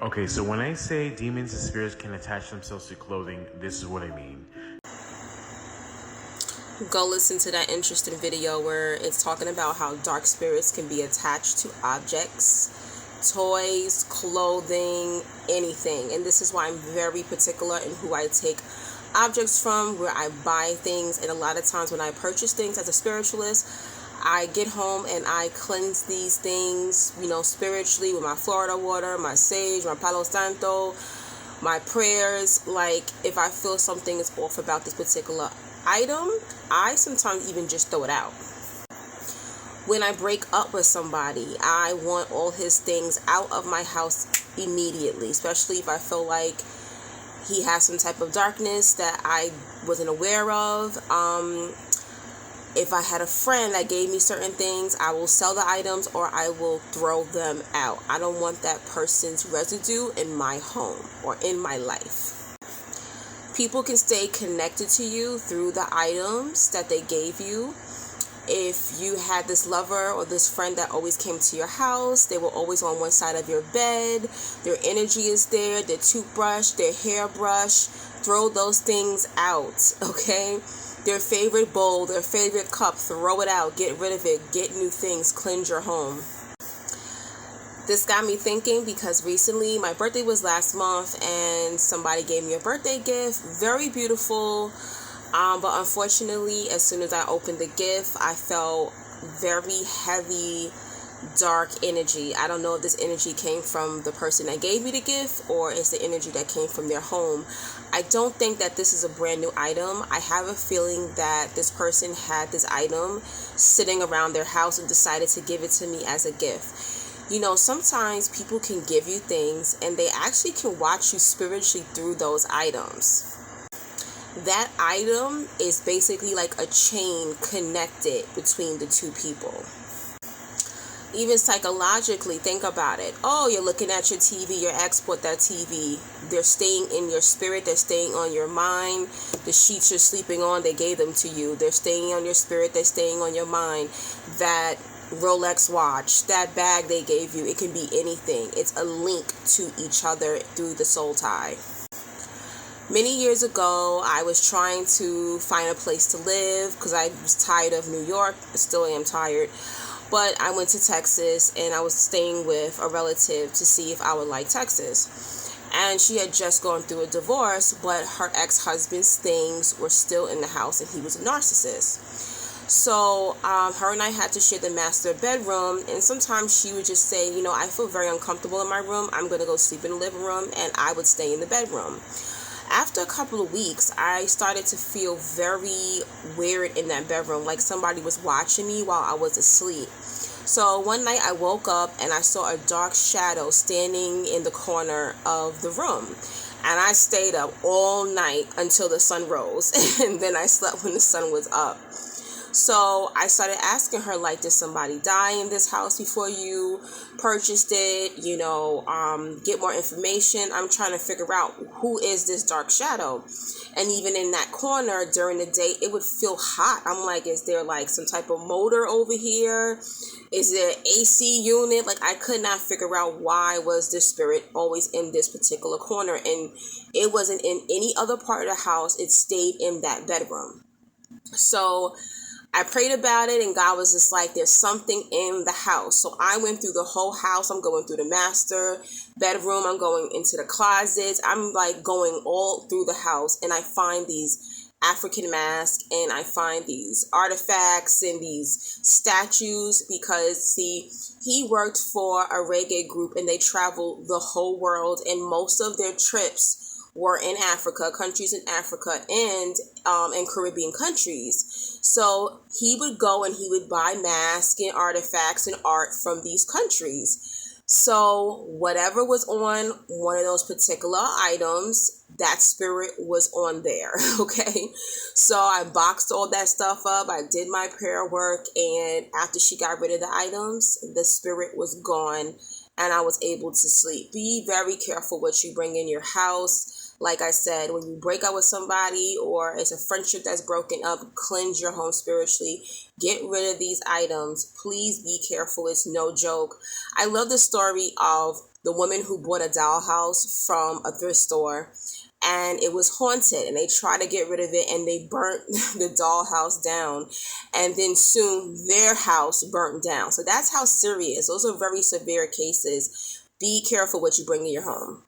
Okay, so when I say demons and spirits can attach themselves to clothing, this is what I mean. Go listen to that interesting video where it's talking about how dark spirits can be attached to objects, toys, clothing, anything. And this is why I'm very particular in who I take objects from, where I buy things. And a lot of times when I purchase things as a spiritualist, I get home and I cleanse these things, spiritually with my Florida water, my sage, my Palo Santo, my prayers. Like, if I feel something is off about this particular item, I sometimes even just throw it out. When I break up with somebody, I want all his things out of my house immediately, especially if I feel like he has some type of darkness that I wasn't aware of. If I had a friend that gave me certain things, I will sell the items or I will throw them out. I don't want that person's residue in my home or in my life. People can stay connected to you through the items that they gave you. If you had this lover or this friend that always came to your house, they were always on one side of your bed, their energy is there, their toothbrush, their hairbrush, throw those things out, okay? Their favorite bowl, their favorite cup, throw it out, get rid of it, get new things, cleanse your home. This got me thinking because recently my birthday was last month and somebody gave me a birthday gift. Very beautiful. But unfortunately, as soon as I opened the gift, I felt very heavy, dark energy. I don't know if this energy came from the person that gave me the gift or it's the energy that came from their home. I don't think that this is a brand new item. I have a feeling that this person had this item sitting around their house and decided to give it to me as a gift. Sometimes people can give you things and they actually can watch you spiritually through those items. That item is basically like a chain connected between the two people. Even psychologically, think about it. Oh, you're looking at your TV, your ex bought that TV. They're staying in your spirit, they're staying on your mind. The sheets you're sleeping on, they gave them to you. They're staying on your spirit, they're staying on your mind. That Rolex watch, that bag they gave you, it can be anything. It's a link to each other through the soul tie. Many years ago, I was trying to find a place to live because I was tired of New York. I still am tired. But I went to Texas and I was staying with a relative to see if I would like Texas. And she had just gone through a divorce, but her ex-husband's things were still in the house and he was a narcissist. So her and I had to share the master bedroom, and sometimes she would just say, I feel very uncomfortable in my room. I'm going to go sleep in the living room, and I would stay in the bedroom. After a couple of weeks, I started to feel very weird in that bedroom, like somebody was watching me while I was asleep. So one night I woke up and I saw a dark shadow standing in the corner of the room. And I stayed up all night until the sun rose, and then I slept when the sun was up. So I started asking her, like, did somebody die in this house before you purchased it? Get more information. I'm trying to figure out who is this dark shadow. And even in that corner during the day, it would feel hot. I'm like, is there like some type of motor over here? Is there an AC unit? Like, I could not figure out why was this spirit always in this particular corner. And it wasn't in any other part of the house. It stayed in that bedroom. So I prayed about it and God was just like, there's something in the house. So I went through the whole house. I'm going through the master bedroom. I'm going into the closets. I'm like going all through the house, and I find these African masks and I find these artifacts and these statues because, see, he worked for a reggae group and they traveled the whole world, and most of their trips were in Africa, countries in Africa, and in Caribbean countries. So he would go and he would buy masks and artifacts and art from these countries. So whatever was on one of those particular items, that spirit was on there, okay? So I boxed all that stuff up. I did my prayer work, and after she got rid of the items, the spirit was gone, and I was able to sleep. Be very careful what you bring in your house. Like I said, when you break up with somebody or it's a friendship that's broken up, cleanse your home spiritually. Get rid of these items. Please be careful. It's no joke. I love the story of the woman who bought a dollhouse from a thrift store, and it was haunted, and they tried to get rid of it, and they burnt the dollhouse down, and then soon their house burnt down. So that's how serious. Those are very severe cases. Be careful what you bring in your home.